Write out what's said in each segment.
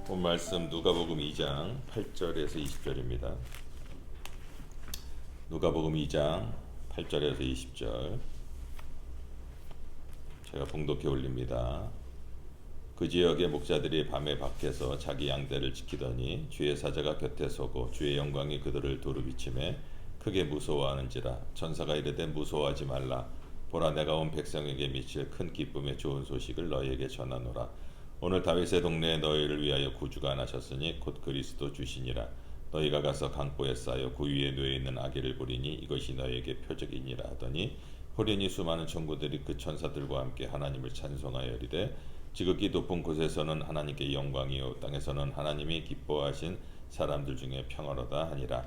본 말씀 누가복음 2장 8절에서 20절입니다. 누가복음 2장 8절에서 20절 제가 봉독해 올립니다. 그 지역의 목자들이 밤에 밖에서 자기 양떼를 지키더니 주의 사자가 곁에 서고 주의 영광이 그들을 두루 비치매 크게 무서워하는지라. 천사가 이르되 무서워하지 말라. 보라, 내가 온 백성에게 미칠 큰 기쁨의 좋은 소식을 너희에게 전하노라. 오늘 다윗의 동네에 너희를 위하여 구주가 나셨으니 곧 그리스도 주시니라. 너희가 가서 강보에 쌓여 그 위에 누워 있는 아기를 보리니 이것이 너희에게 표적이니라 하더니 호련히 수많은 천구들이 그 천사들과 함께 하나님을 찬송하여 이르되 지극히 높은 곳에서는 하나님께 영광이요 땅에서는 하나님이 기뻐하신 사람들 중에 평화로다 하니라.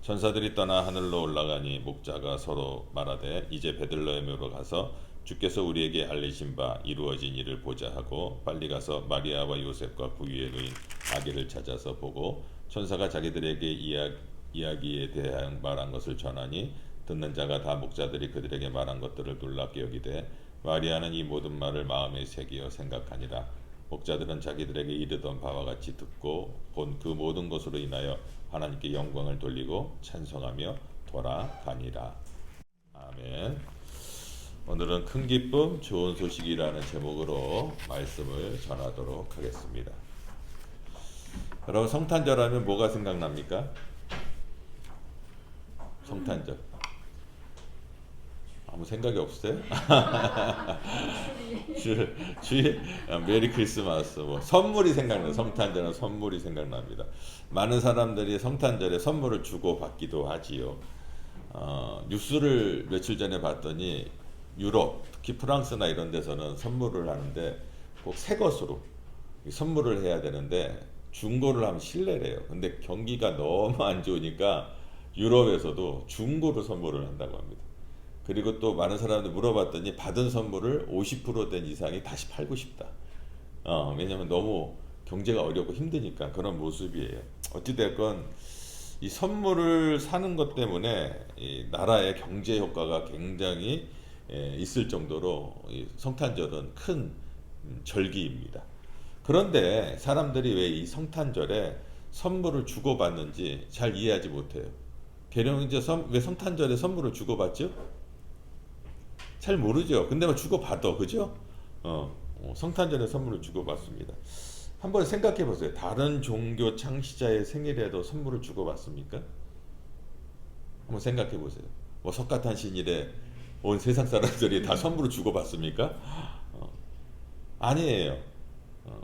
천사들이 떠나 하늘로 올라가니 목자가 서로 말하되 이제 베들레헴으로 가서 주께서 우리에게 알리신 바 이루어진 일을 보자 하고 빨리 가서 마리아와 요셉과 그 위에 누인 아기를 찾아서 보고 천사가 자기들에게 이야기에 대하여 말한 것을 전하니 듣는 자가 다 목자들이 그들에게 말한 것들을 놀랍게 여기되 마리아는 이 모든 말을 마음에 새기어 생각하니라. 목자들은 자기들에게 이르던 바와 같이 듣고 본 그 모든 것으로 인하여 하나님께 영광을 돌리고 찬송하며 돌아가니라. 아멘. 오늘은 큰 기쁨 좋은 소식이라는 제목으로 말씀을 전하도록 하겠습니다. 여러분, 성탄절 하면 뭐가 생각납니까? 성탄절 아무 생각이 없으세요? 메리 크리스마스, 선물이 생각나요. 성탄절은 선물이 생각납니다. 많은 사람들이 성탄절에 선물을 주고 받기도 하지요. 뉴스를 며칠 전에 봤더니 유럽, 특히 프랑스나 이런 데서는 선물을 하는데 꼭 새 것으로 선물을 해야 되는데 중고를 하면 실례래요. 근데 경기가 너무 안 좋으니까 유럽에서도 중고로 선물을 한다고 합니다. 그리고 또 많은 사람들 물어봤더니 받은 선물을 50%된 이상이 다시 팔고 싶다. 왜냐하면 너무 경제가 어렵고 힘드니까 그런 모습이에요. 어찌됐건 이 선물을 사는 것 때문에 이 나라의 경제 효과가 굉장히 있을 정도로 이 성탄절은 큰 절기입니다. 그런데 사람들이 왜 이 성탄절에 선물을 주고받는지 잘 이해하지 못해요. 개령 이제 왜 성탄절에 선물을 주고받죠? 잘 모르죠. 근데 뭐 주고받아, 그죠? 성탄절에 선물을 주고받습니다. 한번 생각해 보세요. 다른 종교 창시자의 생일에도 선물을 주고받습니까? 한번 생각해 보세요. 뭐 석가탄신일에 온 세상 사람들이 다 선물을 주고받습니까? 아니에요.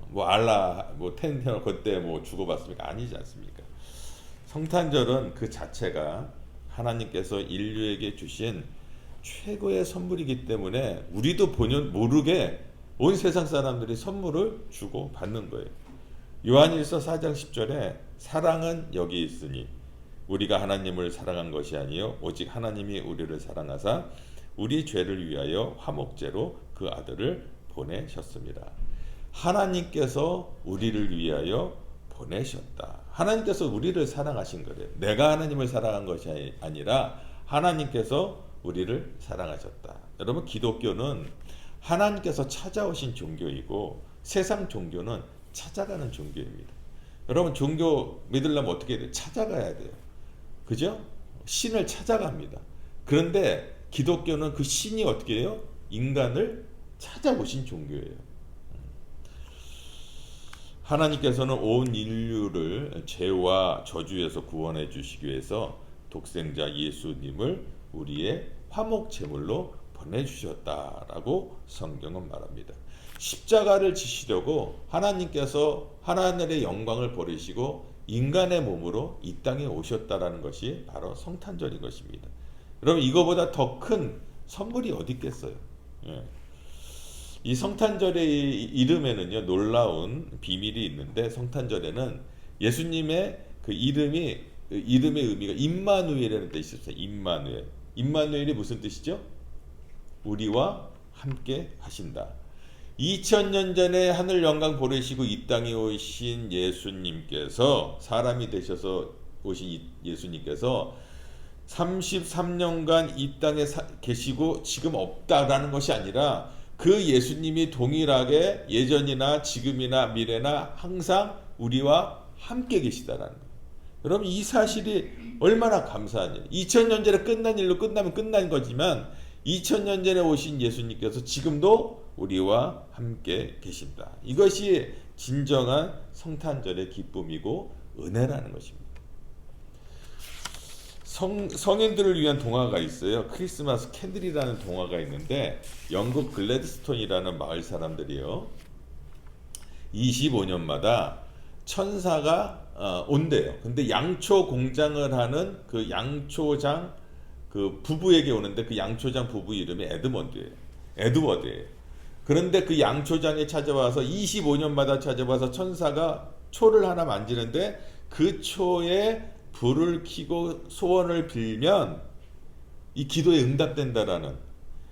뭐 알라, 뭐 텐테너 그때 뭐 주고받습니까? 아니지 않습니까? 성탄절은 그 자체가 하나님께서 인류에게 주신 최고의 선물이기 때문에 우리도 본연 모르게 온 세상 사람들이 선물을 주고 받는 거예요. 요한일서 4장 10절에 사랑은 여기 있으니 우리가 하나님을 사랑한 것이 아니요 오직 하나님이 우리를 사랑하사 우리 죄를 위하여 화목제로 그 아들을 보내셨습니다. 하나님께서 우리를 위하여 보내셨다. 하나님께서 우리를 사랑하신 거래요. 내가 하나님을 사랑한 것이 아니라 하나님께서 우리를 사랑하셨다. 여러분, 기독교는 하나님께서 찾아오신 종교이고 세상 종교는 찾아가는 종교입니다. 여러분, 종교 믿으려면 어떻게 해야 돼요? 찾아가야 돼요. 그죠? 신을 찾아갑니다. 그런데 기독교는 그 신이 어떻게 해요? 인간을 찾아오신 종교예요. 하나님께서는 온 인류를 죄와 저주에서 구원해 주시기 위해서 독생자 예수님을 우리의 화목 제물로 보내주셨다라고 성경은 말합니다. 십자가를 지시려고 하나님께서 하나님의 영광을 버리시고 인간의 몸으로 이 땅에 오셨다라는 것이 바로 성탄절인 것입니다. 여러분, 이거보다 더 큰 선물이 어디 있겠어요? 이 성탄절의 이름에는요 놀라운 비밀이 있는데, 성탄절에는 예수님의 그 이름의 의미가 임마누엘이라는 뜻이 있어요. 임마누엘이 무슨 뜻이죠? 우리와 함께 하신다. 2000년 전에 하늘 영광 보내시고 이 땅에 오신 예수님께서, 사람이 되셔서 오신 예수님께서 33년간 이 땅에 계시고 지금 없다라는 것이 아니라 그 예수님이 동일하게 예전이나 지금이나 미래나 항상 우리와 함께 계시다라는 거예요. 여러분 이 사실이 얼마나 감사한 일. 2000년 전에 끝난 일로 끝나면 끝난 거지만 2000년 전에 오신 예수님께서 지금도 우리와 함께 계신다. 이것이 진정한 성탄절의 기쁨이고 은혜라는 것입니다. 성인들을 위한 동화가 있어요. 크리스마스 캔들이라는 동화가 있는데 영국 글래드스톤이라는 마을 사람들이요, 25년마다 천사가 온대요. 근데 양초 공장을 하는 그 양초장 그 부부에게 오는데 그 양초장 부부 이름이 에드워드예요. 그런데 그 양초장에 찾아와서 25년마다 찾아와서 천사가 초를 하나 만지는데 그 초에 불을 켜고 소원을 빌면 이 기도에 응답된다라는,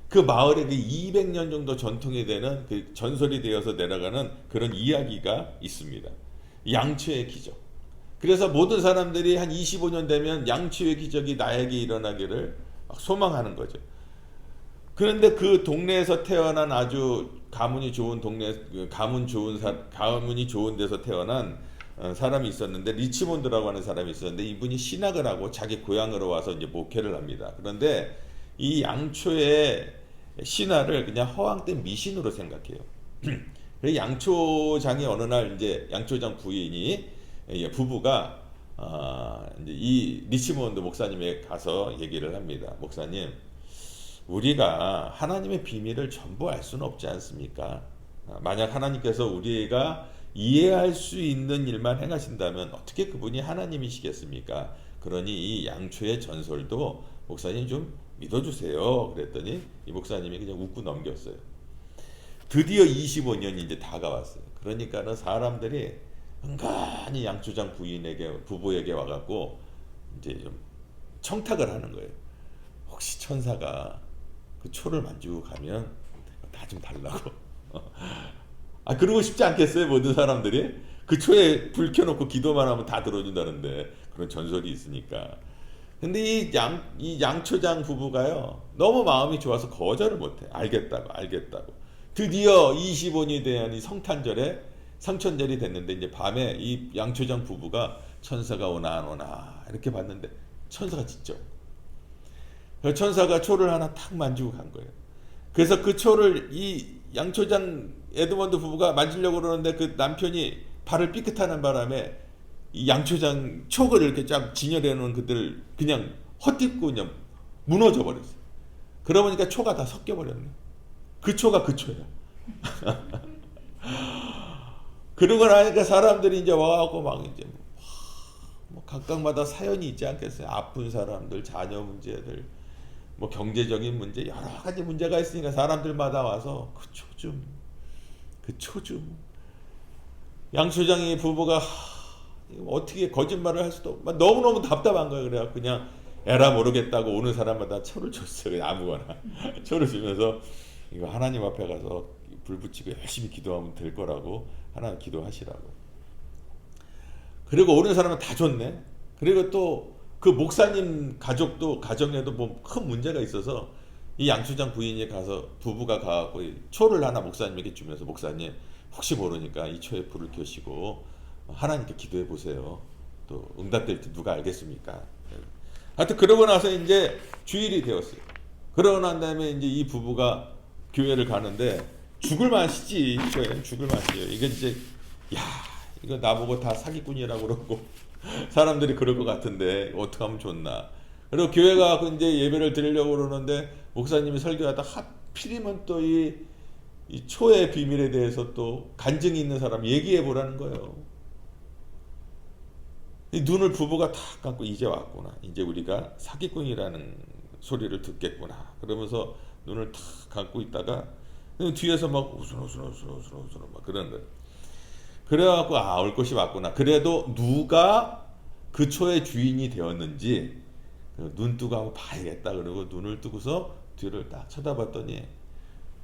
그 마을에 그 200년 정도 전통이 되는 그 전설이 되어서 내려가는 그런 이야기가 있습니다. 양초의 기적. 그래서 모든 사람들이 한 25년 되면 양초의 기적이 나에게 일어나기를 소망하는 거죠. 그런데 그 동네에서 태어난 아주 가문이 좋은 가문이 좋은 데서 태어난 사람이 있었는데, 리치몬드라고 하는 사람이 있었는데, 이분이 신학을 하고 자기 고향으로 와서 이제 목회를 합니다. 그런데 이 양초의 신화를 그냥 허황된 미신으로 생각해요. 그 양초장이 어느 날 이제 양초장 부인이 부부가 이제 이 리치몬드 목사님에 가서 얘기를 합니다. 목사님, 우리가 하나님의 비밀을 전부 알 수는 없지 않습니까? 만약 하나님께서 우리가 이해할 수 있는 일만 행하신다면 어떻게 그분이 하나님이시겠습니까? 그러니 이 양초의 전설도 목사님 좀 믿어주세요. 그랬더니 이 목사님이 그냥 웃고 넘겼어요. 드디어 25년이 이제 다가왔어요. 그러니까는 사람들이 은근히 양초장 부부에게 와갖고 이제 좀 청탁을 하는 거예요. 혹시 천사가 그 초를 만지고 가면 나 좀 달라고. 그러고 싶지 않겠어요? 모든 사람들이 그 초에 불 켜놓고 기도만 하면 다 들어준다는데, 그런 전설이 있으니까. 근데 이 양초장 부부가요, 너무 마음이 좋아서 거절을 못해. 알겠다고. 드디어 25년이 돼야 이 성탄절이 됐는데, 이제 밤에 이 양초장 부부가 천사가 오나 안 오나 이렇게 봤는데 천사가 진짜, 천사가 초를 하나 탁 만지고 간 거예요. 그래서 그 초를 이 양초장 에드먼드 부부가 만지려고 그러는데 그 남편이 발을 삐끗하는 바람에 이 양초장 촉을 이렇게 쫙 진열해 놓은 그들을 그냥 헛디고 그냥 무너져 버렸어요. 그러고 보니까 초가 다 섞여 버렸네. 그 초가 그 초야. 그러고 나니까 사람들이 이제 와갖고 막 이제 뭐 각각마다 사연이 있지 않겠어요? 아픈 사람들, 자녀 문제들, 뭐 경제적인 문제, 여러 가지 문제가 있으니까 사람들마다 와서 그 초 좀. 양초장이 부부가 어떻게 거짓말을 할 수도 없고 너무너무 답답한 거예요. 그래갖고 그냥 에라 모르겠다고 오는 사람마다 초를 줬어요. 그냥 아무거나 초를 주면서 이거 하나님 앞에 가서 불 붙이고 열심히 기도하면 될 거라고 하나님 기도하시라고. 그리고 오는 사람은 다 줬네. 그리고 또 그 목사님 가정에도 뭐 큰 문제가 있어서 이 양초장 부인이 가서 부부가 가고 초를 하나 목사님에게 주면서, 목사님 혹시 모르니까 이 초에 불을 켜시고 하나님께 기도해 보세요. 또 응답될지 누가 알겠습니까? 하여튼 그러고 나서 이제 주일이 되었어요. 그러고 난 다음에 이제 이 부부가 교회를 가는데 죽을 맛이지. 이거는 죽을 맛이에요. 이게 이제 이거 나보고 다 사기꾼이라고 그러고 사람들이 그럴 것 같은데 어떻게 하면 좋나. 그리고 교회 가서 이제 예배를 드리려고 그러는데 목사님이 설교하다 하필이면 또 이 초의 비밀에 대해서 또 간증이 있는 사람 얘기해 보라는 거예요. 이 눈을 부부가 탁 감고 이제 왔구나. 이제 우리가 사기꾼이라는 소리를 듣겠구나. 그러면서 눈을 탁 감고 있다가 뒤에서 막 우스러우스러 막 그러는 거예요. 그래갖고 올 것이 왔구나. 그래도 누가 그 초의 주인이 되었는지 눈 뜨고 한번 봐야겠다. 그러고 눈을 뜨고서 뒤를 딱 쳐다봤더니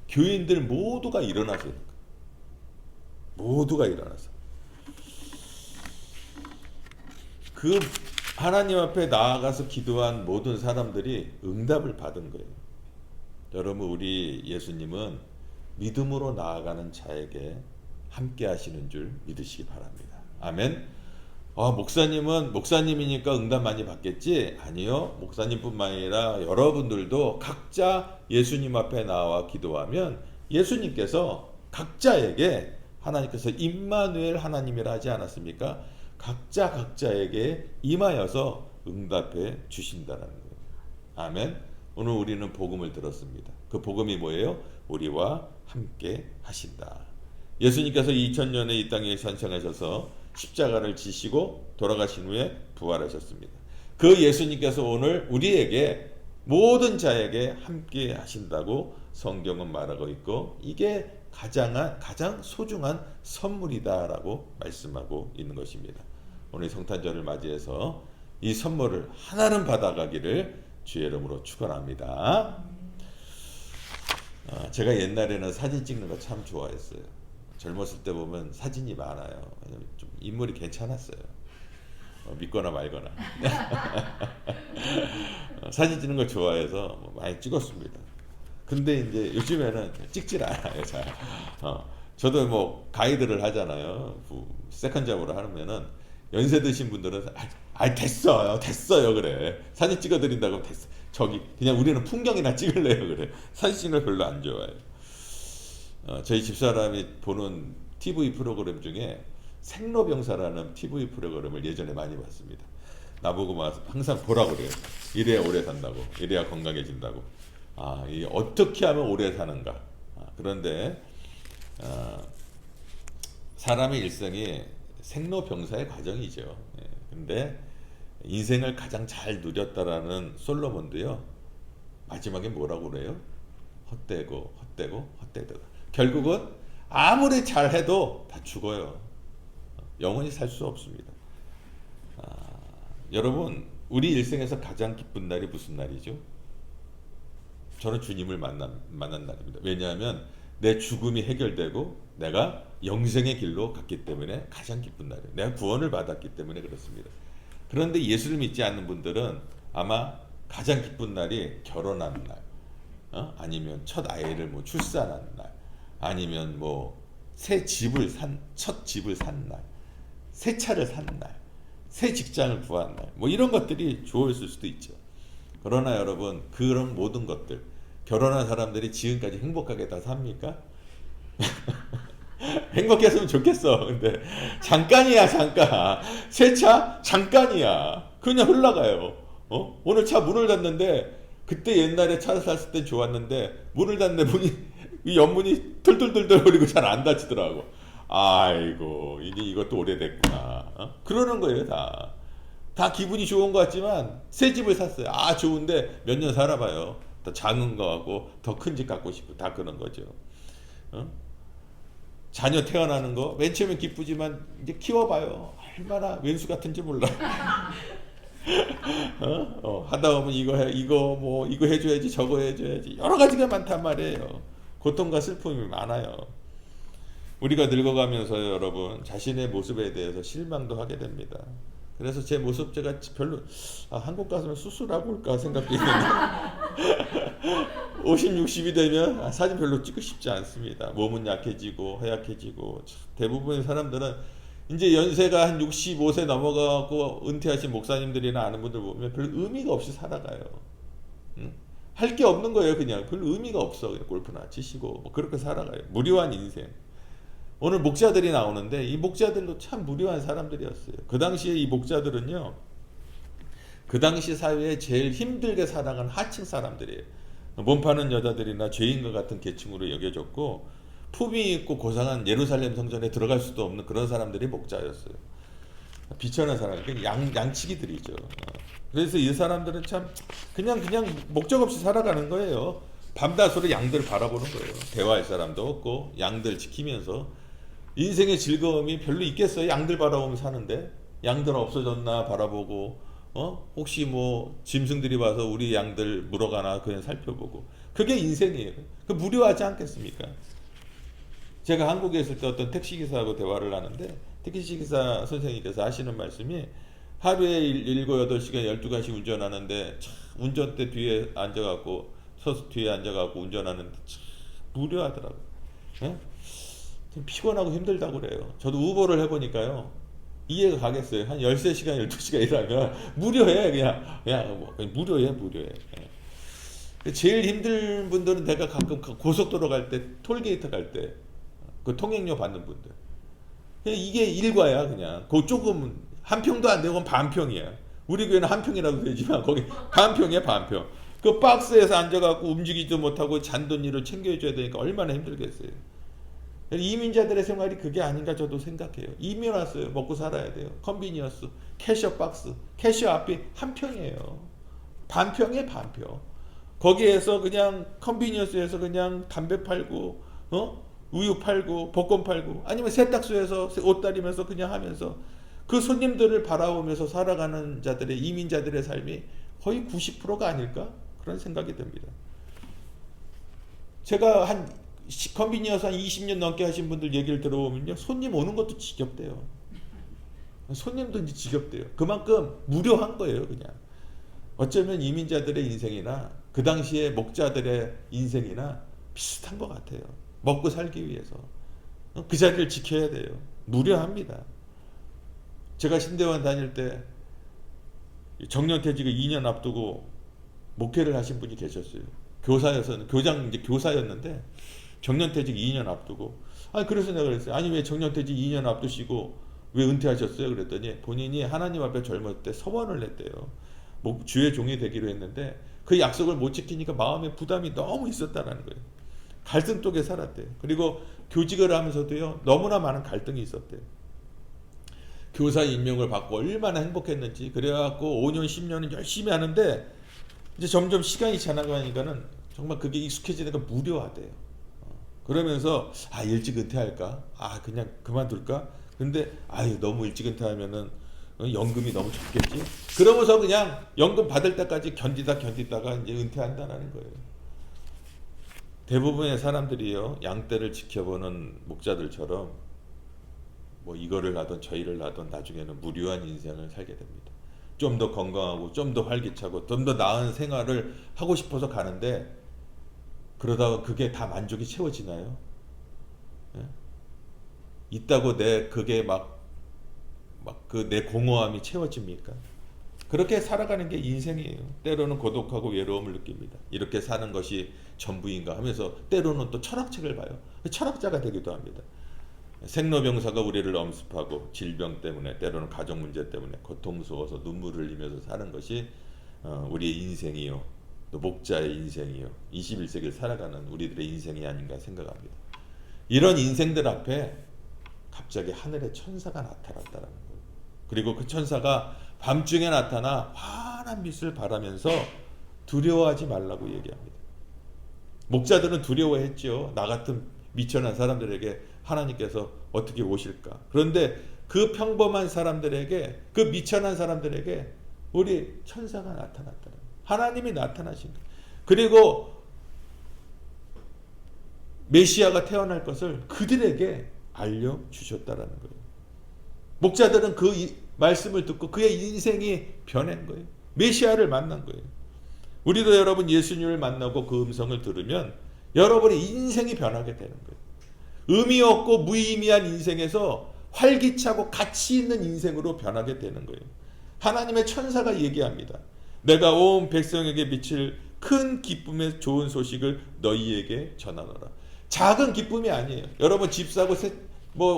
교인들 모두가 일어나서 그 하나님 앞에 나아가서 기도한 모든 사람들이 응답을 받은 거예요. 여러분, 우리 예수님은 믿음으로 나아가는 자에게 함께 하시는 줄 믿으시기 바랍니다. 아멘. 목사님은 목사님이니까 응답 많이 받겠지? 아니요. 목사님뿐만 아니라 여러분들도 각자 예수님 앞에 나와 기도하면 예수님께서 각자에게, 하나님께서 임마누엘 하나님이라 하지 않았습니까? 각자에게 임하여서 응답해 주신다는 거예요. 아멘. 오늘 우리는 복음을 들었습니다. 그 복음이 뭐예요? 우리와 함께 하신다. 예수님께서 2000년에 이 땅에 산생하셔서 십자가를 지시고 돌아가신 후에 부활하셨습니다. 그 예수님께서 오늘 우리에게, 모든 자에게 함께 하신다고 성경은 말하고 있고, 이게 가장 소중한 선물이다라고 말씀하고 있는 것입니다. 오늘 성탄절을 맞이해서 이 선물을 하나는 받아가기를 주의 이름으로 축원합니다. 제가 옛날에는 사진 찍는 거 참 좋아했어요. 젊었을 때 보면 사진이 많아요. 왜냐면 좀 인물이 괜찮았어요. 믿거나 말거나. 사진 찍는 걸 좋아해서 많이 찍었습니다. 근데 이제 요즘에는 찍질 않아요. 잘. 저도 뭐 가이드를 하잖아요. 세컨잡으로 하면은 연세 드신 분들은 됐어요 그래. 사진 찍어드린다고 됐어. 저기 그냥 우리는 풍경이나 찍을래요 그래. 사진 찍는 걸 별로 안 좋아해요. 저희 집사람이 보는 TV 프로그램 중에 생로병사라는 TV 프로그램을 예전에 많이 봤습니다. 나보고 막 항상 보라고 그래요. 이래야 오래 산다고, 이래야 건강해진다고. 이 어떻게 하면 오래 사는가. 그런데 사람의 일생이 생로병사의 과정이죠. 근데 인생을 가장 잘 누렸다라는 솔로몬도요, 마지막에 뭐라고 그래요? 헛되고 결국은 아무리 잘해도 다 죽어요. 영원히 살 수 없습니다. 여러분, 우리 일생에서 가장 기쁜 날이 무슨 날이죠? 저는 주님을 만난 날입니다. 왜냐하면 내 죽음이 해결되고 내가 영생의 길로 갔기 때문에 가장 기쁜 날이에요. 내가 구원을 받았기 때문에 그렇습니다. 그런데 예수를 믿지 않는 분들은 아마 가장 기쁜 날이 결혼하는 날, 아니면 첫 아이를 출산하는 날, 아니면 새 집을 첫 집을 산 날, 새 차를 산 날, 새 직장을 구한 날, 이런 것들이 좋았을 수도 있죠. 그러나 여러분, 그런 모든 것들, 결혼한 사람들이 지금까지 행복하게 다 삽니까? 행복했으면 좋겠어. 근데 잠깐이야, 잠깐. 새 차 잠깐이야. 그냥 흘러가요. 오늘 차 문을 닫는데, 그때 옛날에 차 샀을 때 좋았는데 문을 닫는데 이 옆문이 덜덜덜덜 거리고 잘 안 닫히더라고. 아이고, 이제 이것도 오래됐구나. 그러는 거예요. 다 기분이 좋은 것 같지만 새 집을 샀어요. 좋은데 몇 년 살아봐요. 더 작은 거 하고 더 큰 집 갖고 싶고 다 그런 거죠. 자녀 태어나는 거 맨 처음에 기쁘지만 이제 키워봐요. 얼마나 왼수 같은지 몰라. 하다 보면 이거 해줘야지, 저거 해줘야지, 여러 가지가 많단 말이에요. 고통과 슬픔이 많아요. 우리가 늙어가면서 여러분, 자신의 모습에 대해서 실망도 하게 됩니다. 그래서 제 모습 제가 별로 한국 가서는 수술하고 올까 생각도 있는데 50, 60이 되면 사진 별로 찍고 싶지 않습니다. 몸은 약해지고 허약해지고, 대부분의 사람들은 이제 연세가 한 65세 넘어가고 은퇴하신 목사님들이나 아는 분들 보면 별 의미가 없이 살아가요. 할 게 없는 거예요. 그냥 별 의미가 없어. 그냥 골프나 치시고 그렇게 살아가요. 무료한 인생. 오늘 목자들이 나오는데 이 목자들도 참 무료한 사람들이었어요. 그 당시에 이 목자들은요, 그 당시 사회에 제일 힘들게 살아간 하층 사람들이에요. 몸 파는 여자들이나 죄인과 같은 계층으로 여겨졌고, 품위 있고 고상한 예루살렘 성전에 들어갈 수도 없는 그런 사람들이 목자였어요. 비천한 사람, 양치기들이죠. 그래서 이 사람들은 참 그냥 목적 없이 살아가는 거예요. 밤낮으로 양들 바라보는 거예요. 대화할 사람도 없고 양들 지키면서 인생의 즐거움이 별로 있겠어요? 양들 바라보면서 사는데. 양들 없어졌나 바라보고, 혹시 짐승들이 와서 우리 양들 물어가나 그냥 살펴보고, 그게 인생이에요. 그 무료하지 않겠습니까? 제가 한국에 있을 때 어떤 택시기사하고 대화를 하는데, 택시기사 선생님께서 하시는 말씀이, 하루에 7, 8시간 12시간 운전하는데 운전대 뒤에 앉아갖고 운전하는데 참 무료하더라고요. 좀 피곤하고 힘들다고 그래요. 저도 우버를 해보니까요, 이해가 가겠어요? 한 13시간, 12시간 일하면 무료해. 그냥 무료해. 제일 힘든 분들은 내가 가끔 고속도로 갈 때, 톨게이트 갈 때, 그 통행료 받는 분들. 그냥 이게 일과야, 그냥. 그 조금, 한 평도 안 되고 반평이야. 우리 교회는 한 평이라고 되지만, 거기 반평이야, 반평. 그 박스에서 앉아갖고 움직이지도 못하고 잔돈일을 챙겨줘야 되니까 얼마나 힘들겠어요. 이민자들의 생활이 그게 아닌가 저도 생각해요. 이민 왔어요. 먹고 살아야 돼요. 컨비니언스, 캐셔 박스, 캐셔 앞이 한 평이에요. 반평에 반평. 거기에서 그냥 컨비니언스에서 그냥 담배 팔고, 우유 팔고, 복권 팔고, 아니면 세탁소에서 옷 다리면서 그냥 하면서 그 손님들을 바라보면서 살아가는 자들의, 이민자들의 삶이 거의 90%가 아닐까? 그런 생각이 듭니다. 제가 컨비니언스 한 20년 넘게 하신 분들 얘기를 들어보면요, 손님 오는 것도 지겹대요. 손님도 이제 지겹대요. 그만큼 무료한 거예요, 그냥. 어쩌면 이민자들의 인생이나 그 당시에 목자들의 인생이나 비슷한 것 같아요. 먹고 살기 위해서 그 자리를 지켜야 돼요. 무료합니다. 제가 신대원 다닐 때 정년퇴직을 2년 앞두고 목회를 하신 분이 계셨어요. 교사였는데 정년퇴직 2년 앞두고, 그래서 내가 그랬어요. 아니 왜 정년퇴직 2년 앞두시고 왜 은퇴하셨어요? 그랬더니 본인이 하나님 앞에 젊을 때 서원을 했대요. 주의 종이 되기로 했는데 그 약속을 못 지키니까 마음에 부담이 너무 있었다는 거예요. 갈등 속에 살았대요. 그리고 교직을 하면서도요, 너무나 많은 갈등이 있었대요. 교사 임명을 받고 얼마나 행복했는지. 그래갖고 5년 10년은 열심히 하는데 이제 점점 시간이 지나가니까는 정말 그게 익숙해지니까 무료하대요. 그러면서 일찍 은퇴할까? 그냥 그만둘까? 근데 너무 일찍 은퇴하면은 연금이 너무 적겠지? 그러면서 그냥 연금 받을 때까지 견디다가 이제 은퇴한다는 거예요. 대부분의 사람들이요, 양떼를 지켜보는 목자들처럼 뭐 이거를 하든 저희를 하든 나중에는 무료한 인생을 살게 됩니다. 좀 더 건강하고 좀 더 활기차고 좀 더 나은 생활을 하고 싶어서 가는데, 그러다가 그게 다 만족이 채워지나요? 예? 있다고 그게 내 공허함이 채워집니까? 그렇게 살아가는 게 인생이에요. 때로는 고독하고 외로움을 느낍니다. 이렇게 사는 것이 전부인가 하면서 때로는 또 철학책을 봐요. 철학자가 되기도 합니다. 생로병사가 우리를 엄습하고 질병 때문에, 때로는 가족 문제 때문에 고통스러워서 눈물을 흘리면서 사는 것이 우리의 인생이요, 또 목자의 인생이요, 21세기를 살아가는 우리들의 인생이 아닌가 생각합니다. 이런 인생들 앞에 갑자기 하늘의 천사가 나타났다는 거예요. 그리고 그 천사가 밤중에 나타나 환한 빛을 발하면서 두려워하지 말라고 얘기합니다. 목자들은 두려워했죠. 나 같은 미천한 사람들에게 하나님께서 어떻게 오실까? 그런데 그 평범한 사람들에게, 그 미천한 사람들에게 우리 천사가 나타났다. 하나님이 나타나신 거예요. 그리고 메시아가 태어날 것을 그들에게 알려주셨다라는 거예요. 목자들은 그 말씀을 듣고 그의 인생이 변한 거예요. 메시아를 만난 거예요. 우리도 여러분 예수님을 만나고 그 음성을 들으면 여러분의 인생이 변하게 되는 거예요. 의미 없고 무의미한 인생에서 활기차고 가치 있는 인생으로 변하게 되는 거예요. 하나님의 천사가 얘기합니다. 내가 온 백성에게 미칠 큰 기쁨의 좋은 소식을 너희에게 전하노라. 작은 기쁨이 아니에요. 여러분 집 사고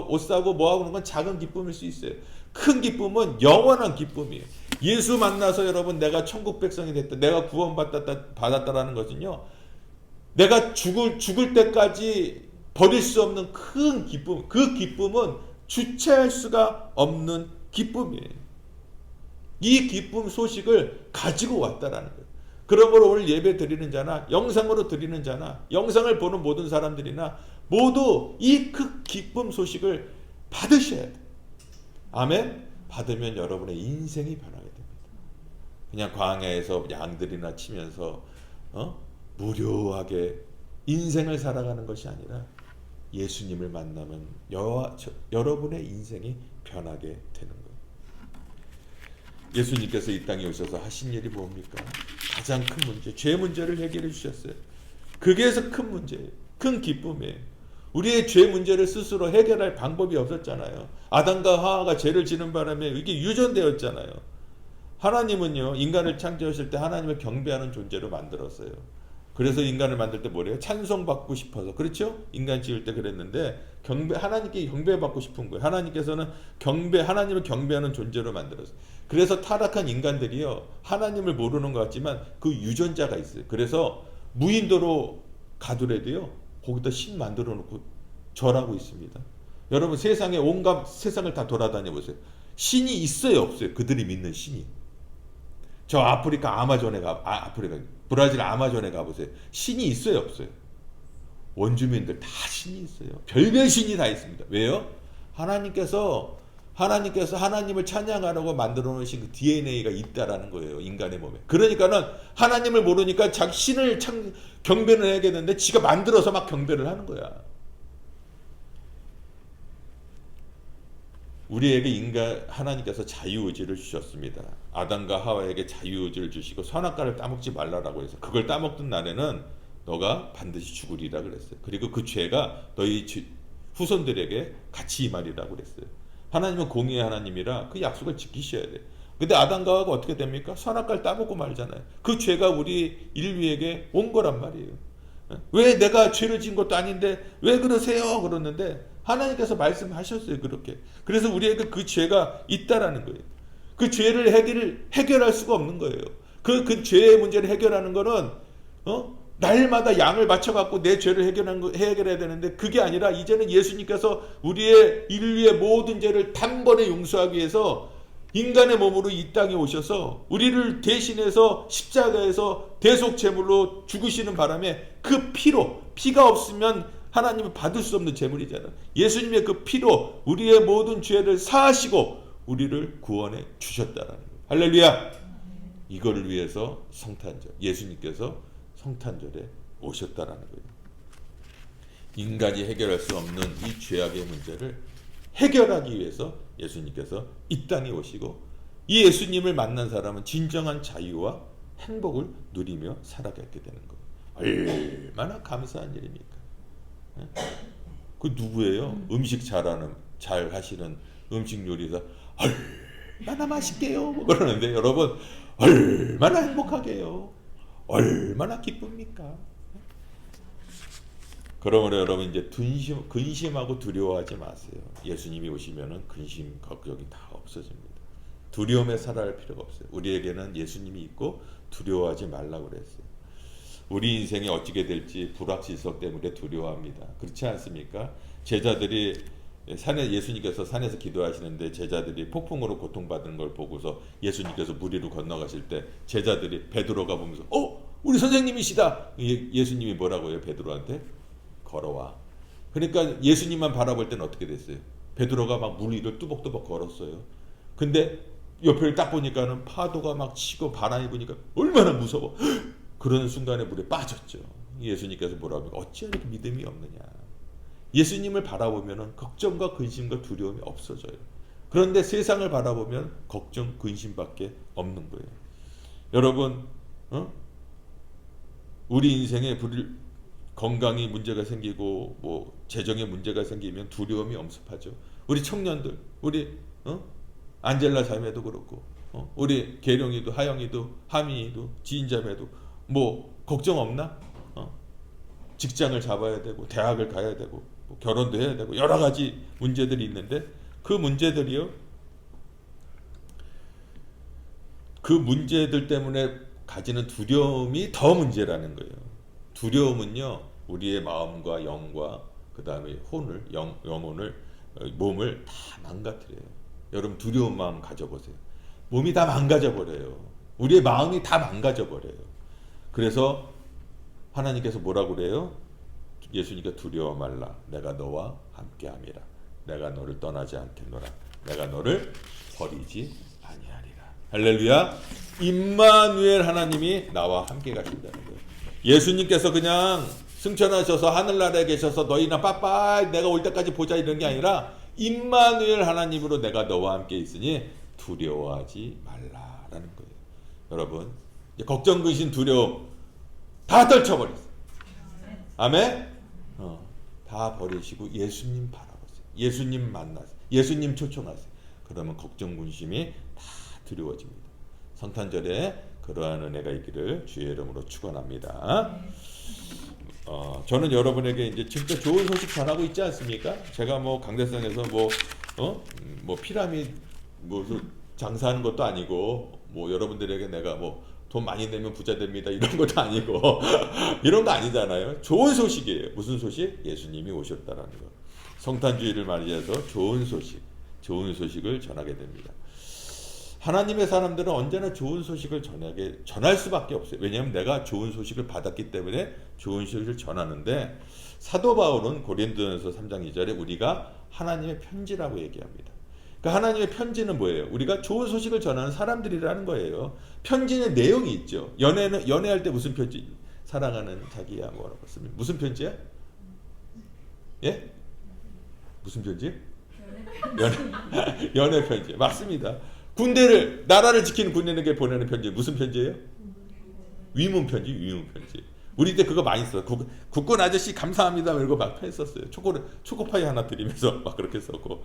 옷 사고 뭐하고 그런 건 작은 기쁨일 수 있어요. 큰 기쁨은 영원한 기쁨이에요. 예수 만나서 여러분 내가 천국 백성이 됐다, 내가 구원받았다라는 것은요, 내가 죽을 때까지 버릴 수 없는 큰 기쁨, 그 기쁨은 주체할 수가 없는 기쁨이에요. 이 기쁨 소식을 가지고 왔다라는 거예요. 그러므로 오늘 예배 드리는 자나 영상으로 드리는 자나 영상을 보는 모든 사람들이나 모두 이 기쁨 소식을 받으셔야 돼요. 아멘. 받으면 여러분의 인생이 변하게 됩니다. 그냥 광야에서 양들이나 치면서 무료하게 인생을 살아가는 것이 아니라 예수님을 만나면 여러분의 인생이 변하게 되는 거예요. 예수님께서 이 땅에 오셔서 하신 일이 뭡니까? 가장 큰 문제, 죄 문제를 해결해 주셨어요. 그게 큰 문제예요. 큰 기쁨이에요. 우리의 죄 문제를 스스로 해결할 방법이 없었잖아요. 아담과 하와가 죄를 지는 바람에 이게 유전되었잖아요. 하나님은요, 인간을 창조하실 때 하나님을 경배하는 존재로 만들었어요. 그래서 인간을 만들 때 뭐래요? 찬송받고 싶어서. 그렇죠? 인간 지을 때 그랬는데 하나님께 경배받고 싶은 거예요. 하나님께서는 하나님을 경배하는 존재로 만들었어요. 그래서 타락한 인간들이요, 하나님을 모르는 것 같지만 그 유전자가 있어요. 그래서 무인도로 가더라도요, 거기다 신 만들어 놓고 절하고 있습니다. 여러분, 세상에 온갖 세상을 다 돌아다녀 보세요. 신이 있어요, 없어요? 그들이 믿는 신이. 저 브라질 아마존에 가보세요. 신이 있어요, 없어요? 원주민들 다 신이 있어요. 별별 신이 다 있습니다. 왜요? 하나님께서 하나님을 찬양하라고 만들어 놓으신 그 DNA가 있다라는 거예요, 인간의 몸에. 그러니까는 하나님을 모르니까 자기 신을 경배를 해야겠는데 지가 만들어서 막 경배를 하는 거야. 우리에게 하나님께서 자유의지를 주셨습니다. 아담과 하와에게 자유의지를 주시고 선악과를 따먹지 말라라고 해서 그걸 따먹던 날에는 너가 반드시 죽으리라 그랬어요. 그리고 그 죄가 너희 후손들에게 같이 임하리라고 그랬어요. 하나님은 공의의 하나님이라 그 약속을 지키셔야 돼요. 근데 아담과 하와가 어떻게 됩니까? 선악과를 따먹고 말잖아요. 그 죄가 우리 인류에게 온 거란 말이에요. 왜 내가 죄를 지은 것도 아닌데 왜 그러세요? 그러는데 하나님께서 말씀하셨어요, 그렇게. 그래서 우리에게 그 죄가 있다라는 거예요. 그 죄를 해결할 수가 없는 거예요. 그 죄의 문제를 해결하는 거는, 날마다 양을 맞춰갖고 내 죄를 해결해야 되는데 그게 아니라 이제는 예수님께서 우리의 인류의 모든 죄를 단번에 용서하기 위해서 인간의 몸으로 이 땅에 오셔서 우리를 대신해서 십자가에서 대속제물로 죽으시는 바람에 그 피가 없으면 하나님은 받을 수 없는 제물이잖아요. 예수님의 그 피로 우리의 모든 죄를 사하시고 우리를 구원해 주셨다라는 거예요. 할렐루야. 이거를 위해서 예수님께서 성탄절에 오셨다라는 거예요. 인간이 해결할 수 없는 이 죄악의 문제를 해결하기 위해서 예수님께서 이 땅에 오시고 이 예수님을 만난 사람은 진정한 자유와 행복을 누리며 살아가게 되는 거예요. 얼마나 감사한 일입니까? 그 누구예요? 음식 잘 하시는 음식 요리사 얼마나 맛있게요 그러는데 여러분 얼마나 행복하게요? 얼마나 기쁩니까? 그러므로 여러분 이제 근심하고 두려워하지 마세요. 예수님이 오시면은 근심 걱정이 다 없어집니다. 두려움에 살아갈 필요가 없어요. 우리에게는 예수님이 있고 두려워하지 말라고 그랬어요. 우리 인생이 어찌게 될지 불확실성 때문에 두려워합니다. 그렇지 않습니까? 예수님께서 산에서 기도하시는데 제자들이 폭풍으로 고통받는 걸 보고서 예수님께서 물 위로 건너가실 때 제자들이 베드로가 보면서 우리 선생님이시다. 예수님이 뭐라고 해요? 베드로한테 걸어와. 그러니까 예수님만 바라볼 때는 어떻게 됐어요? 베드로가 막 물 위로 뚜벅뚜벅 걸었어요. 근데 옆을 딱 보니까는 파도가 막 치고 바람이 부니까 얼마나 무서워. 그러는 순간에 물에 빠졌죠. 예수님께서 뭐라고 합니까? 어찌 이렇게 믿음이 없느냐. 예수님을 바라보면 걱정과 근심과 두려움이 없어져요. 그런데 세상을 바라보면 걱정, 근심밖에 없는 거예요. 여러분, 우리 인생에 건강이 문제가 생기고 재정에 문제가 생기면 두려움이 엄습하죠. 우리 청년들, 우리 안젤라 자매도 그렇고, 우리 계룡이도, 하영이도, 하민이도, 지인자매도 걱정 없나? 직장을 잡아야 되고 대학을 가야 되고 결혼도 해야 되고 여러 가지 문제들이 있는데 그 문제들이요, 그 문제들 때문에 가지는 두려움이 더 문제라는 거예요. 두려움은요, 우리의 마음과 영과 그 다음에 영혼을, 몸을 다 망가뜨려요. 여러분 두려운 마음 가져보세요. 몸이 다 망가져버려요. 우리의 마음이 다 망가져버려요. 그래서 하나님께서 뭐라고 그래요? 예수님께 두려워 말라. 내가 너와 함께함이라. 내가 너를 떠나지 않겠노라. 내가 너를 버리지 아니하리라. 할렐루야. 임마누엘 하나님이 나와 함께 가신다는 거예요. 예수님께서 그냥 승천하셔서 하늘나라에 계셔서 너희나 빠빠이 내가 올 때까지 보자 이런 게 아니라 임마누엘 하나님으로 내가 너와 함께 있으니 두려워하지 말라라는 거예요. 여러분 걱정, 근심, 두려움 다 떨쳐버렸어요. 아멘? 다 버리시고 예수님 바라보세요. 예수님 만나세요. 예수님 초청하세요. 그러면 걱정 근심이 다 두려워집니다. 성탄절에 그러한 은혜가 있기를 주의 이름으로 축원합니다. 저는 여러분에게 이제 진짜 좋은 소식 전하고 있지 않습니까? 제가 뭐 강대상에서 뭐 피라미드 장사하는 것도 아니고 뭐 여러분들에게 내가 뭐 돈 많이 내면 부자 됩니다 이런 것도 아니고 이런 거 아니잖아요. 좋은 소식이에요. 무슨 소식? 예수님이 오셨다라는 거. 성탄주의를 맞이해서 좋은 소식을 전하게 됩니다. 하나님의 사람들은 언제나 좋은 소식을 전할 수밖에 없어요. 왜냐하면 내가 좋은 소식을 받았기 때문에 좋은 소식을 전하는데, 사도 바울은 고린도전서 3장 2절에 우리가 하나님의 편지라고 얘기합니다. 그러니까 하나님의 편지는 뭐예요? 우리가 좋은 소식을 전하는 사람들이라는 거예요. 편지는 내용이 있죠. 연애할 때 무슨 편지? 사랑하는 자기야 뭐라고 씁니다. 무슨 편지야? 예? 무슨 편지? 연애 편지. 맞습니다. 나라를 지키는 군인에게 보내는 편지 무슨 편지예요? 위문 편지. 우리 때 그거 많이 써요. 국군 아저씨 감사합니다 이러고 막 했었어요. 초코파이 하나 드리면서 막 그렇게 썼고,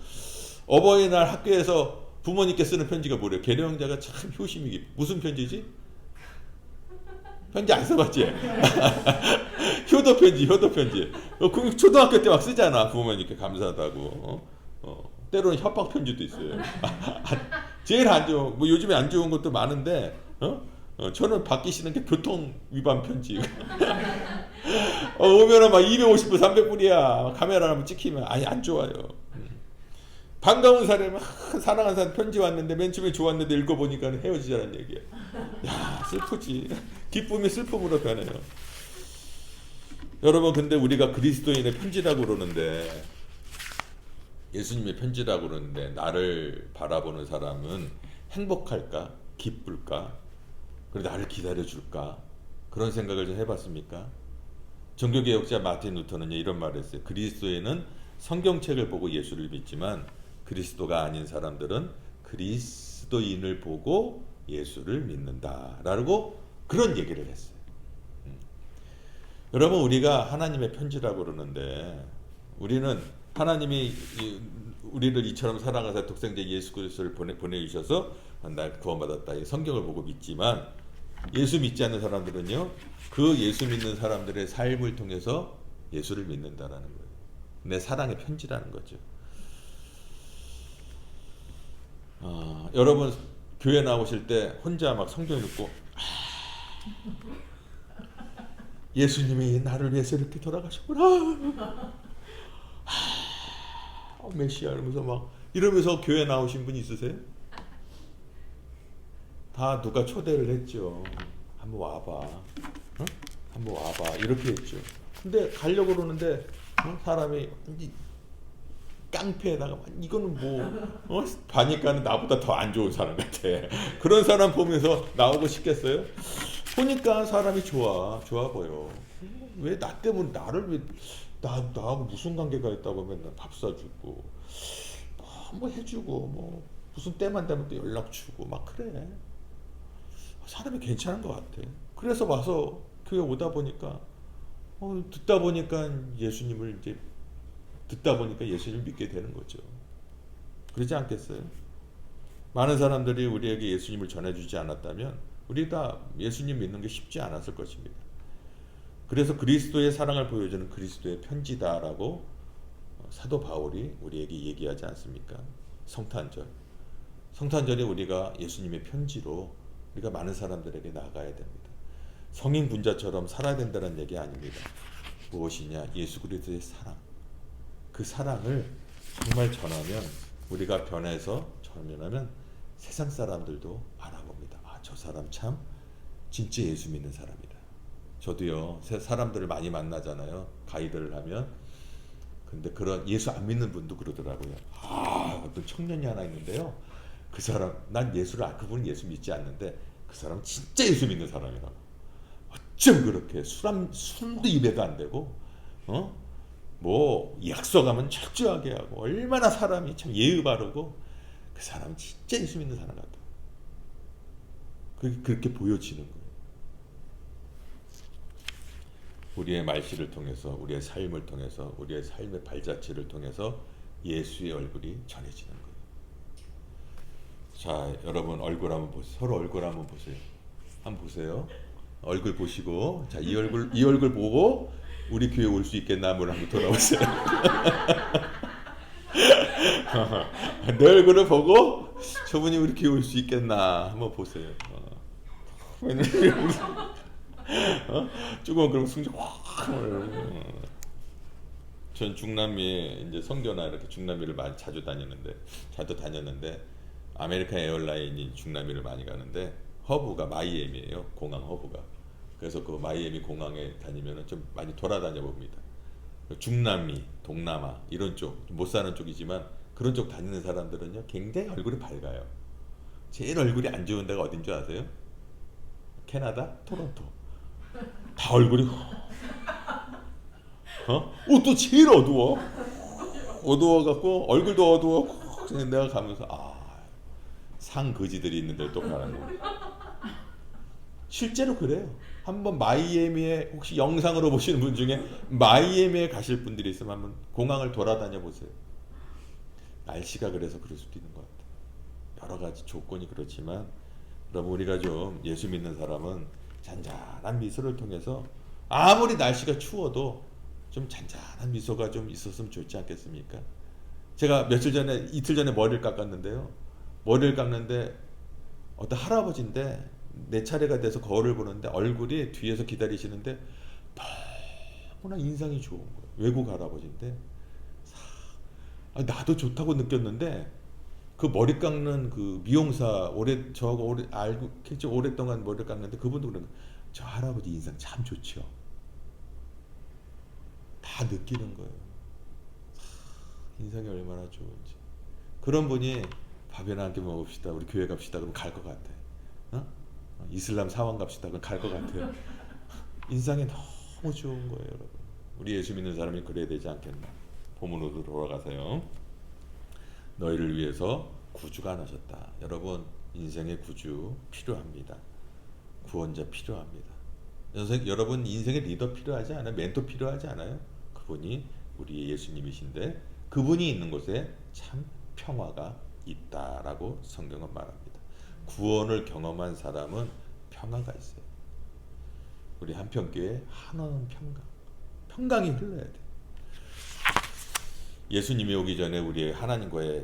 어버이날 학교에서 부모님께 쓰는 편지가 뭐래요? 계룡자가 참 효심이 깊. 무슨 편지지? 편지 안 써봤지? 효도 편지. 초등학교 때 막 쓰잖아. 부모님께 감사하다고. 때로는 협박 편지도 있어요. 제일 안 좋은, 뭐 요즘에 안 좋은 것도 많은데, 저는 받기 싫은 게 교통 위반 편지. 오면은 막 250불, 300불이야. 카메라 한번 찍히면 아예 안 좋아요. 반가운 사람은 사랑하는 사람 편지 왔는데 맨 처음에 좋았는데 읽어보니까 헤어지자는 얘기야. 야, 슬프지. 기쁨이 슬픔으로 변해요. 여러분, 근데 우리가 그리스도인의 편지라고 그러는데, 예수님의 편지라고 그러는데 나를 바라보는 사람은 행복할까? 기쁠까? 그리고 나를 기다려줄까? 그런 생각을 좀 해봤습니까? 종교개혁자 마틴 루터는 이런 말을 했어요. 그리스도인은 성경책을 보고 예수를 믿지만 그리스도가 아닌 사람들은 그리스도인을 보고 예수를 믿는다라고 그런 얘기를 했어요. 여러분, 우리가 하나님의 편지라고 그러는데, 우리는 하나님이 우리를 이처럼 사랑하사 독생자 예수 그리스도를 보내주셔서 날 구원받았다, 이 성경을 보고 믿지만, 예수 믿지 않는 사람들은요, 그 예수 믿는 사람들의 삶을 통해서 예수를 믿는다라는 거예요. 내 사랑의 편지라는 거죠. 여러분, 교회 나오실 때 혼자 막 성경 읽고 예수님이 나를 위해서 이렇게 돌아가셨구나, 메시아 이러면서 막 이러면서 교회 나오신 분 있으세요? 다 누가 초대를 했죠. 한번 와봐, 응? 한번 와봐 이렇게 했죠. 근데 가려고 그러는데 사람이 깡패에다가 이거는 뭐 봐니까는 나보다 더 안 좋은 사람 같아. 그런 사람 보면서 나오고 싶겠어요? 보니까 사람이 좋아 보여. 왜 나 때문에 나를 왜 나하고 무슨 관계가 있다고 맨날 밥 사주고 뭐 해주고 뭐 무슨 때만 되면 또 연락 주고 막 그래. 사람이 괜찮은 것 같아. 그래서 와서 교회 오다 보니까 듣다 보니까 예수님을 믿게 되는 거죠. 그러지 않겠어요? 많은 사람들이 우리에게 예수님을 전해주지 않았다면 우리 다 예수님 믿는 게 쉽지 않았을 것입니다. 그래서 그리스도의 사랑을 보여주는 그리스도의 편지다라고 사도 바울이 우리에게 얘기하지 않습니까? 성탄절에 우리가 예수님의 편지로 우리가 많은 사람들에게 나아가야 됩니다. 성인 군자처럼 살아야 된다는 얘기 아닙니다. 무엇이냐? 예수 그리스도의 사랑. 그 사랑을 정말 전하면, 우리가 전하면 세상 사람들도 알아봅니다. 저 사람 참 진짜 예수 믿는 사람이다. 저도요, 사람들을 많이 만나잖아요. 가이드를 하면. 근데 그런 예수 안 믿는 분도 그러더라고요. 어떤 청년이 하나 있는데요. 그 사람, 그분은 예수 믿지 않는데 그 사람 진짜 예수 믿는 사람이라고. 어쩜 그렇게 술도 입에도 안 대고, 뭐 약속하면 철저하게 하고, 얼마나 사람이 참 예의 바르고, 그 사람 진짜 예수 믿는 사람 같아. 그렇게 보여지는 거예요. 우리의 말씨를 통해서, 우리의 삶을 통해서, 우리의 삶의 발자취를 통해서 예수의 얼굴이 전해지는 거예요. 자, 여러분 얼굴 한번 보세요. 서로 얼굴 한번 보세요. 한번 보세요. 얼굴 보시고, 자, 이 얼굴 보고 우리 교회 올 수 있겠나 한번 돌아보세요. 내 얼굴을 보고 저분이 우리 교회 올 수 있겠나 한번 보세요. 조금 그럼 승질 확. 전 중남미에 이제 선교나 이렇게 중남미를 자주 다녔는데 아메리칸 에어라인이 중남미를 많이 가는데 허브가 마이애미예요. 공항 허브가. 그래서 그 마이애미 공항에 다니면은 좀 많이 돌아다녀 봅니다. 중남미, 동남아 이런 쪽 못 사는 쪽이지만 그런 쪽 다니는 사람들은요 굉장히 얼굴이 밝아요. 제일 얼굴이 안 좋은 데가 어딘 줄 아세요? 캐나다, 토론토. 다 얼굴이 옷도 제일 어두워갖고 얼굴도 어두워. 내가 가면서 상거지들이 있는 데를 또 가는 거야. 실제로 그래요. 한번 마이애미에 혹시 영상으로 보시는 분 중에 마이애미에 가실 분들이 있으면 한번 공항을 돌아다녀 보세요. 날씨가 그래서 그럴 수도 있는 것 같아요. 여러 가지 조건이 그렇지만 여러분 우리가 좀 예수 믿는 사람은 잔잔한 미소를 통해서 아무리 날씨가 추워도 좀 잔잔한 미소가 좀 있었으면 좋지 않겠습니까? 제가 이틀 전에 머리를 깎았는데요. 머리를 깎는데 어떤 할아버지인데 내 차례가 돼서 거울을 보는데 얼굴이 뒤에서 기다리시는데 너무나 인상이 좋은 거예요. 외국 할아버지인데 나도 좋다고 느꼈는데 그 머리 깎는 그 미용사 저하고 알고 굉장히 오랫동안 머리를 깎는데 그분도 그런 거예요. 저 할아버지 인상 참 좋죠. 다 느끼는 거예요. 인상이 얼마나 좋은지. 그런 분이 밥이나 함께 먹읍시다. 우리 교회 갑시다. 그럼 갈 것 같아. 이슬람 사원 갑시다. 그럼 갈 것 같아요. 인상이 너무 좋은 거예요, 여러분. 우리 예수 믿는 사람이 그래야 되지 않겠나. 본문으로 돌아가세요. 너희를 위해서 구주가 나셨다. 여러분 인생의 구주 필요합니다. 구원자 필요합니다. 여러분 인생의 리더 필요하지 않아요? 멘토 필요하지 않아요? 그분이 우리 예수님이신데 그분이 있는 곳에 참 평화가 있다라고 성경은 말합니다. 구원을 경험한 사람은 평화가 있어요. 우리 한평교회 한원 평강이 흘러야 돼. 예수님이 오기 전에 우리 하나님과의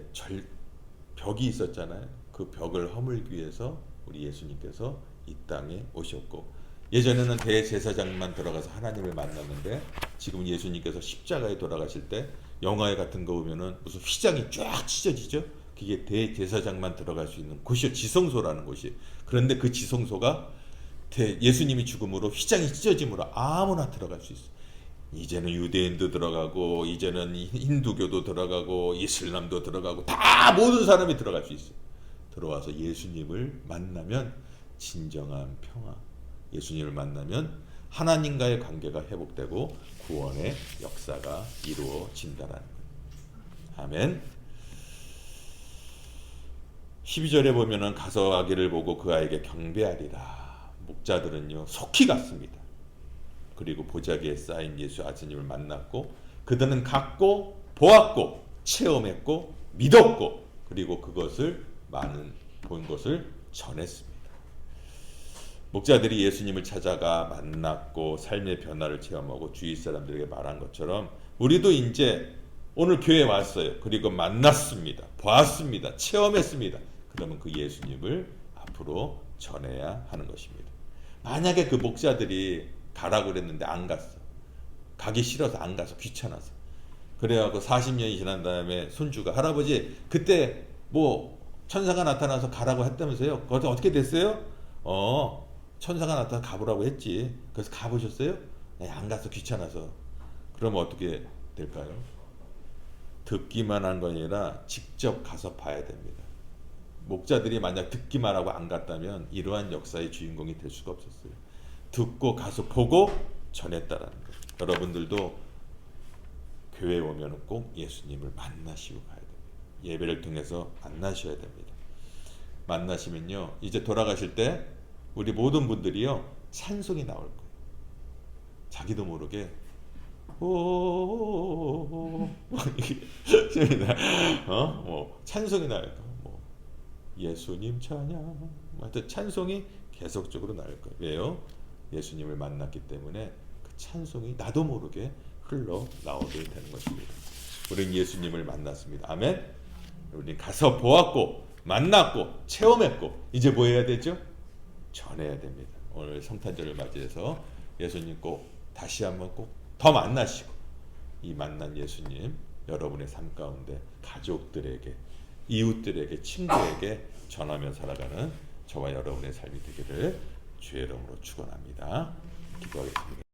벽이 있었잖아요. 그 벽을 허물기 위해서 우리 예수님께서 이 땅에 오셨고 예전에는 대제사장만 들어가서 하나님을 만났는데 지금 예수님께서 십자가에 돌아가실 때 영화에 같은 거 보면은 무슨 휘장이 쫙 찢어지죠. 그게 대제사장만 들어갈 수 있는 곳이요. 지성소라는 곳이. 그런데 그 지성소가 예수님이 죽음으로 휘장이 찢어짐으로 아무나 들어갈 수 있어요. 이제는 유대인도 들어가고 이제는 힌두교도 들어가고 이슬람도 들어가고 다 모든 사람이 들어갈 수 있어요. 들어와서 예수님을 만나면 진정한 평화, 예수님을 만나면 하나님과의 관계가 회복되고 구원의 역사가 이루어진다는 거예요. 아멘. 12절에 보면은 가서 아기를 보고 그 아이에게 경배하리라. 목자들은요 속히 갔습니다. 그리고 보자기에 쌓인 예수 아버님을 만났고 그들은 갔고 보았고 체험했고 믿었고 그리고 그것을 많은 본 것을 전했습니다. 목자들이 예수님을 찾아가 만났고 삶의 변화를 체험하고 주위 사람들에게 말한 것처럼 우리도 이제 오늘 교회에 왔어요. 그리고 만났습니다. 보았습니다. 체험했습니다. 그러면 그 예수님을 앞으로 전해야 하는 것입니다. 만약에 그 목자들이 가라고 그랬는데 안 갔어. 가기 싫어서 안 가서 귀찮아서. 그래갖고 40년이 지난 다음에 손주가 할아버지 그때 뭐 천사가 나타나서 가라고 했다면서요. 그것도 어떻게 됐어요? 천사가 나타나서 가보라고 했지. 그래서 가보셨어요? 네, 안 가서 귀찮아서. 그러면 어떻게 될까요? 듣기만 한 거 아니라 직접 가서 봐야 됩니다. 목자들이 만약 듣기만 하고 안 갔다면 이러한 역사의 주인공이 될 수가 없었어요. 듣고 가서 보고 전했다라는 거예요. 여러분들도 교회에 오면 꼭 예수님을 만나시고 가야 됩니다. 예배를 통해서 만나셔야 됩니다. 만나시면요 이제 돌아가실 때 우리 모든 분들이요 찬송이 나올 거예요. 자기도 모르게 오 이게 뭐 찬송이 나올까, 뭐 예수님 찬양, 하여튼 찬송이 계속적으로 나올 거예요. 왜요? 예수님을 만났기 때문에 그 찬송이 나도 모르게 흘러 나오게 되는 것입니다. 우리는 예수님을 만났습니다. 아멘. 우리는 가서 보았고 만났고 체험했고 이제 뭐 해야 되죠? 전해야 됩니다. 오늘 성탄절을 맞이해서 예수님 꼭 다시 한번 꼭 더 만나시고 이 만난 예수님 여러분의 삶 가운데 가족들에게, 이웃들에게, 친구에게 전하며 살아가는 저와 여러분의 삶이 되기를 주의 이름으로 축원합니다. 기도하겠습니다.